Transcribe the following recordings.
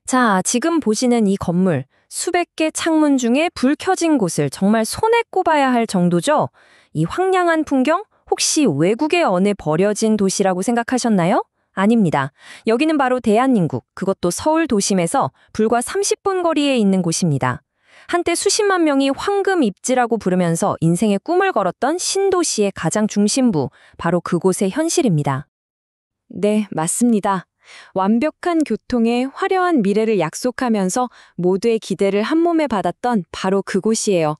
자, 지금 보시는 이 건물, 수백 개 창문 중에 불 켜진 곳을 정말 손에 꼽아야 할 정도죠? 이 황량한 풍경, 혹시 외국의 어느 버려진 도시라고 생각하셨나요? 아닙니다. 여기는 바로 대한민국, 그것도 서울 도심에서 불과 30분 거리에 있는 곳입니다. 한때 수십만 명이 황금 입지라고 부르면서 인생의 꿈을 걸었던 신도시의 가장 중심부, 바로 그곳의 현실입니다. 네, 맞습니다. 완벽한 교통에 화려한 미래를 약속하면서 모두의 기대를 한몸에 받았던 바로 그곳이에요.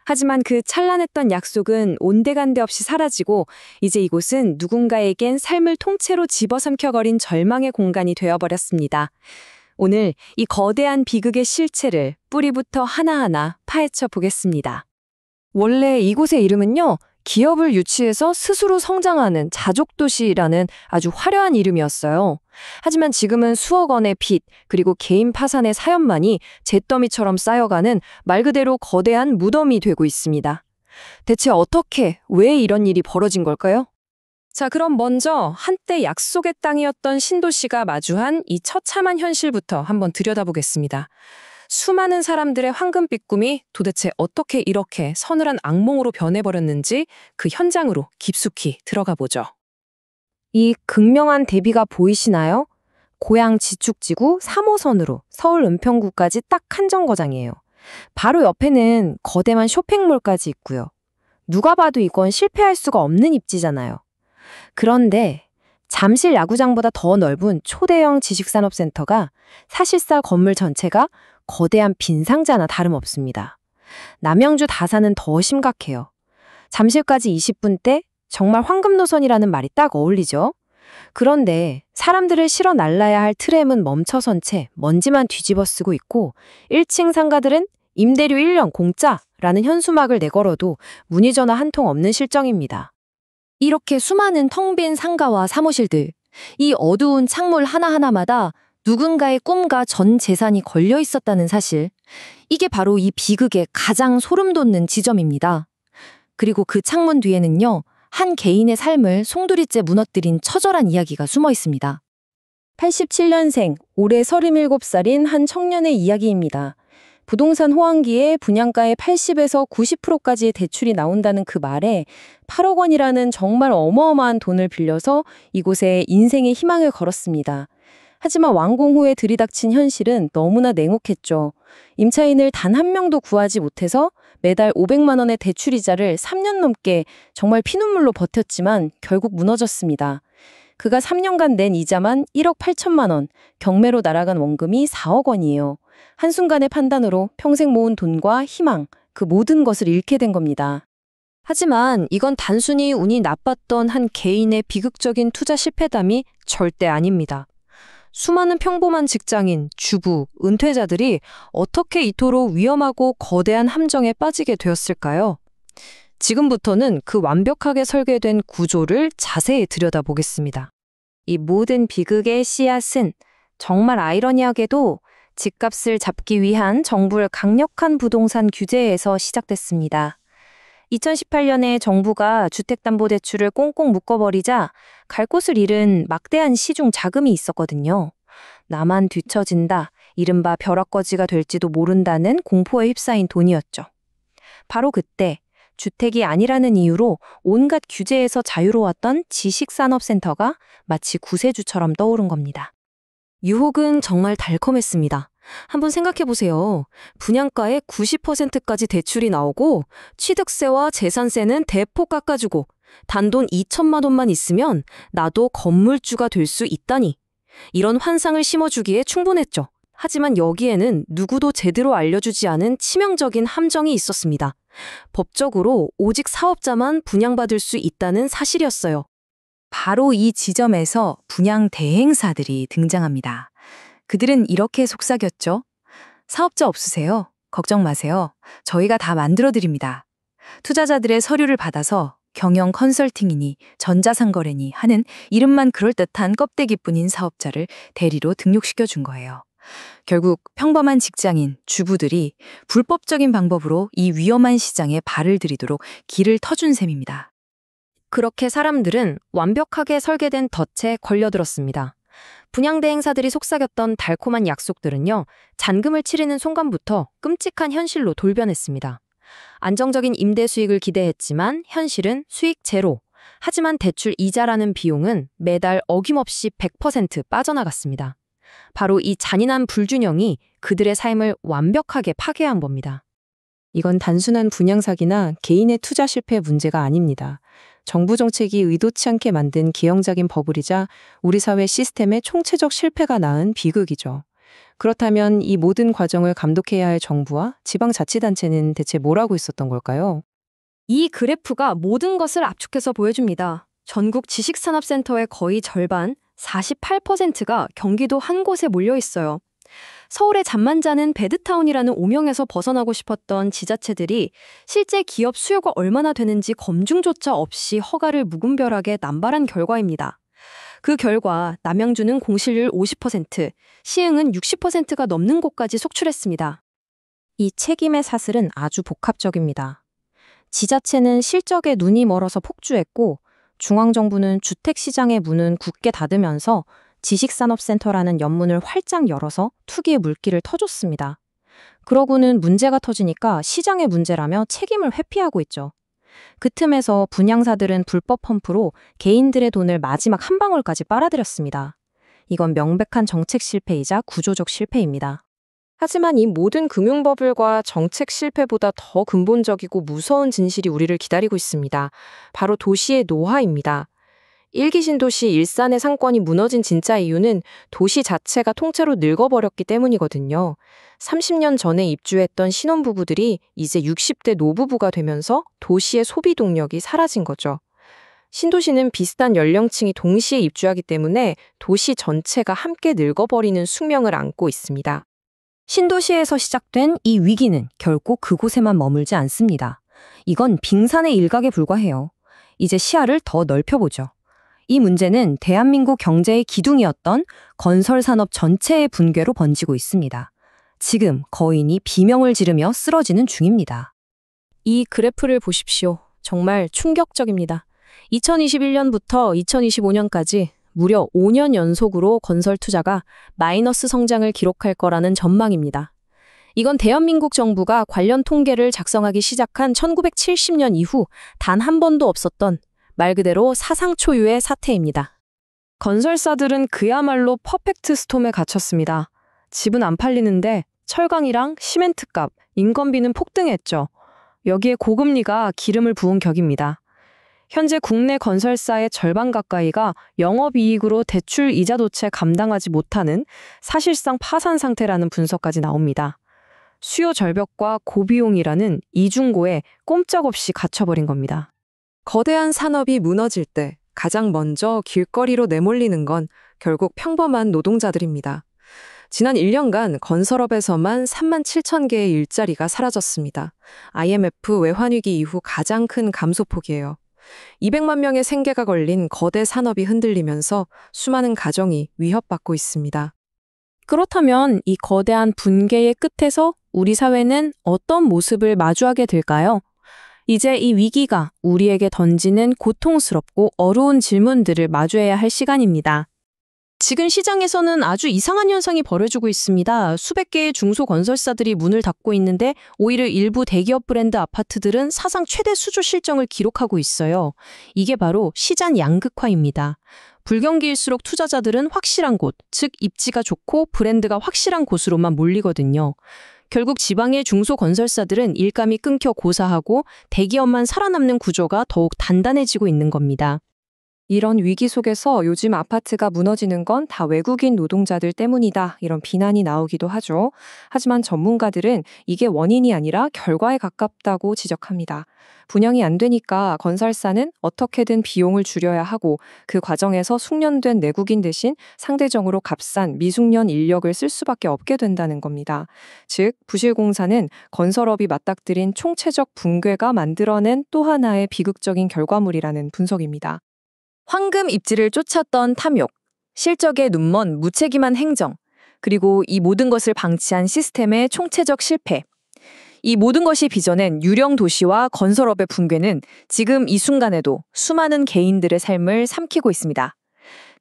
하지만 그 찬란했던 약속은 온데간데 없이 사라지고 이제 이곳은 누군가에겐 삶을 통째로 집어삼켜버린 절망의 공간이 되어버렸습니다. 오늘 이 거대한 비극의 실체를 뿌리부터 하나하나 파헤쳐 보겠습니다. 원래 이곳의 이름은요, 기업을 유치해서 스스로 성장하는 자족도시라는 아주 화려한 이름이었어요. 하지만 지금은 수억 원의 빚, 그리고 개인 파산의 사연만이 잿더미처럼 쌓여가는 말 그대로 거대한 무덤이 되고 있습니다. 대체 어떻게, 왜 이런 일이 벌어진 걸까요? 자, 그럼 먼저 한때 약속의 땅이었던 신도시가 마주한 이 처참한 현실부터 한번 들여다보겠습니다. 수많은 사람들의 황금빛 꿈이 도대체 어떻게 이렇게 서늘한 악몽으로 변해버렸는지 그 현장으로 깊숙이 들어가 보죠. 이 극명한 대비가 보이시나요? 고양 지축지구 3호선으로 서울 은평구까지 딱 한 정거장이에요. 바로 옆에는 거대한 쇼핑몰까지 있고요. 누가 봐도 이건 실패할 수가 없는 입지잖아요. 그런데 잠실 야구장보다 더 넓은 초대형 지식산업센터가 사실상 건물 전체가 거대한 빈상자나 다름없습니다. 남양주 다산은 더 심각해요. 잠실까지 20분대? 정말 황금노선이라는 말이 딱 어울리죠? 그런데 사람들을 실어 날라야 할 트램은 멈춰선 채 먼지만 뒤집어 쓰고 있고 1층 상가들은 임대료 1년 공짜라는 현수막을 내걸어도 문의 전화 한 통 없는 실정입니다. 이렇게 수많은 텅 빈 상가와 사무실들, 이 어두운 창문 하나하나마다 누군가의 꿈과 전 재산이 걸려 있었다는 사실, 이게 바로 이 비극의 가장 소름 돋는 지점입니다. 그리고 그 창문 뒤에는요, 한 개인의 삶을 송두리째 무너뜨린 처절한 이야기가 숨어 있습니다. 87년생, 올해 37살인 한 청년의 이야기입니다. 부동산 호황기에 분양가의 80에서 90%까지의 대출이 나온다는 그 말에 8억 원이라는 정말 어마어마한 돈을 빌려서 이곳에 인생의 희망을 걸었습니다. 하지만 완공 후에 들이닥친 현실은 너무나 냉혹했죠. 임차인을 단 한 명도 구하지 못해서 매달 500만 원의 대출이자를 3년 넘게 정말 피눈물로 버텼지만 결국 무너졌습니다. 그가 3년간 낸 이자만 1억 8천만 원, 경매로 날아간 원금이 4억 원이에요. 한순간의 판단으로 평생 모은 돈과 희망, 그 모든 것을 잃게 된 겁니다. 하지만 이건 단순히 운이 나빴던 한 개인의 비극적인 투자 실패담이 절대 아닙니다. 수많은 평범한 직장인, 주부, 은퇴자들이 어떻게 이토록 위험하고 거대한 함정에 빠지게 되었을까요? 지금부터는 그 완벽하게 설계된 구조를 자세히 들여다보겠습니다. 이 모든 비극의 씨앗은 정말 아이러니하게도 집값을 잡기 위한 정부의 강력한 부동산 규제에서 시작됐습니다. 2018년에 정부가 주택담보대출을 꽁꽁 묶어버리자 갈 곳을 잃은 막대한 시중 자금이 있었거든요. 나만 뒤처진다, 이른바 벼락거지가 될지도 모른다는 공포에 휩싸인 돈이었죠. 바로 그때 주택이 아니라는 이유로 온갖 규제에서 자유로웠던 지식산업센터가 마치 구세주처럼 떠오른 겁니다. 유혹은 정말 달콤했습니다. 한번 생각해보세요. 분양가의 90%까지 대출이 나오고 취득세와 재산세는 대폭 깎아주고 단돈 2천만 원만 있으면 나도 건물주가 될 수 있다니. 이런 환상을 심어주기에 충분했죠. 하지만 여기에는 누구도 제대로 알려주지 않은 치명적인 함정이 있었습니다. 법적으로 오직 사업자만 분양받을 수 있다는 사실이었어요. 바로 이 지점에서 분양 대행사들이 등장합니다. 그들은 이렇게 속삭였죠. 사업자 없으세요? 걱정 마세요. 저희가 다 만들어드립니다. 투자자들의 서류를 받아서 경영 컨설팅이니 전자상거래니 하는 이름만 그럴듯한 껍데기뿐인 사업자를 대리로 등록시켜 준 거예요. 결국 평범한 직장인, 주부들이 불법적인 방법으로 이 위험한 시장에 발을 들이도록 길을 터준 셈입니다. 그렇게 사람들은 완벽하게 설계된 덫에 걸려들었습니다. 분양대 행사들이 속삭였던 달콤한 약속들은요, 잔금을 치르는 순간부터 끔찍한 현실로 돌변했습니다. 안정적인 임대 수익을 기대했지만 현실은 수익 제로. 하지만 대출 이자라는 비용은 매달 어김없이 100% 빠져나갔습니다. 바로 이 잔인한 불균형이 그들의 삶을 완벽하게 파괴한 겁니다. 이건 단순한 분양 사기나 개인의 투자 실패 문제가 아닙니다. 정부 정책이 의도치 않게 만든 기형적인 버블이자 우리 사회 시스템의 총체적 실패가 낳은 비극이죠. 그렇다면 이 모든 과정을 감독해야 할 정부와 지방자치단체는 대체 뭘 하고 있었던 걸까요? 이 그래프가 모든 것을 압축해서 보여줍니다. 전국 지식산업센터의 거의 절반, 48%가 경기도 한 곳에 몰려 있어요. 서울의 잠만 자는 배드타운이라는 오명에서 벗어나고 싶었던 지자체들이 실제 기업 수요가 얼마나 되는지 검증조차 없이 허가를 무분별하게 남발한 결과입니다. 그 결과 남양주는 공실률 50%, 시흥은 60%가 넘는 곳까지 속출했습니다. 이 책임의 사슬은 아주 복합적입니다. 지자체는 실적에 눈이 멀어서 폭주했고 중앙정부는 주택시장의 문은 굳게 닫으면서 지식산업센터라는 연문을 활짝 열어서 투기의 물길을 터줬습니다. 그러고는 문제가 터지니까 시장의 문제라며 책임을 회피하고 있죠. 그 틈에서 분양사들은 불법 펌프로 개인들의 돈을 마지막 한 방울까지 빨아들였습니다. 이건 명백한 정책 실패이자 구조적 실패입니다. 하지만 이 모든 금융버블과 정책 실패보다 더 근본적이고 무서운 진실이 우리를 기다리고 있습니다. 바로 도시의 노화입니다. 1기 신도시 일산의 상권이 무너진 진짜 이유는 도시 자체가 통째로 늙어버렸기 때문이거든요. 30년 전에 입주했던 신혼부부들이 이제 60대 노부부가 되면서 도시의 소비 동력이 사라진 거죠. 신도시는 비슷한 연령층이 동시에 입주하기 때문에 도시 전체가 함께 늙어버리는 숙명을 안고 있습니다. 신도시에서 시작된 이 위기는 결코 그곳에만 머물지 않습니다. 이건 빙산의 일각에 불과해요. 이제 시야를 더 넓혀보죠. 이 문제는 대한민국 경제의 기둥이었던 건설산업 전체의 붕괴로 번지고 있습니다. 지금 거인이 비명을 지르며 쓰러지는 중입니다. 이 그래프를 보십시오. 정말 충격적입니다. 2021년부터 2025년까지 무려 5년 연속으로 건설 투자가 마이너스 성장을 기록할 거라는 전망입니다. 이건 대한민국 정부가 관련 통계를 작성하기 시작한 1970년 이후 단 한 번도 없었던 말 그대로 사상 초유의 사태입니다. 건설사들은 그야말로 퍼펙트 스톰에 갇혔습니다. 집은 안 팔리는데 철강이랑 시멘트 값, 인건비는 폭등했죠. 여기에 고금리가 기름을 부은 격입니다. 현재 국내 건설사의 절반 가까이가 영업이익으로 대출 이자도채 감당하지 못하는 사실상 파산 상태라는 분석까지 나옵니다. 수요 절벽과 고비용이라는 이중고에 꼼짝없이 갇혀버린 겁니다. 거대한 산업이 무너질 때 가장 먼저 길거리로 내몰리는 건 결국 평범한 노동자들입니다. 지난 1년간 건설업에서만 3만 7천 개의 일자리가 사라졌습니다. IMF 외환위기 이후 가장 큰 감소폭이에요. 200만 명의 생계가 걸린 거대 산업이 흔들리면서 수많은 가정이 위협받고 있습니다. 그렇다면 이 거대한 붕괴의 끝에서 우리 사회는 어떤 모습을 마주하게 될까요? 이제 이 위기가 우리에게 던지는 고통스럽고 어려운 질문들을 마주해야 할 시간입니다. 지금 시장에서는 아주 이상한 현상이 벌어지고 있습니다. 수백 개의 중소건설사들이 문을 닫고 있는데 오히려 일부 대기업 브랜드 아파트들은 사상 최대 수주 실적을 기록하고 있어요. 이게 바로 시장 양극화입니다. 불경기일수록 투자자들은 확실한 곳, 즉 입지가 좋고 브랜드가 확실한 곳으로만 몰리거든요. 결국 지방의 중소건설사들은 일감이 끊겨 고사하고 대기업만 살아남는 구조가 더욱 단단해지고 있는 겁니다. 이런 위기 속에서 요즘 아파트가 무너지는 건 다 외국인 노동자들 때문이다, 이런 비난이 나오기도 하죠. 하지만 전문가들은 이게 원인이 아니라 결과에 가깝다고 지적합니다. 분양이 안 되니까 건설사는 어떻게든 비용을 줄여야 하고 그 과정에서 숙련된 내국인 대신 상대적으로 값싼 미숙련 인력을 쓸 수밖에 없게 된다는 겁니다. 즉, 부실공사는 건설업이 맞닥뜨린 총체적 붕괴가 만들어낸 또 하나의 비극적인 결과물이라는 분석입니다. 황금 입지를 쫓았던 탐욕, 실적에 눈먼 무책임한 행정, 그리고 이 모든 것을 방치한 시스템의 총체적 실패. 이 모든 것이 빚어낸 유령 도시와 건설업의 붕괴는 지금 이 순간에도 수많은 개인들의 삶을 삼키고 있습니다.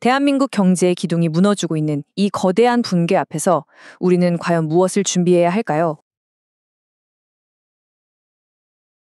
대한민국 경제의 기둥이 무너지고 있는 이 거대한 붕괴 앞에서 우리는 과연 무엇을 준비해야 할까요?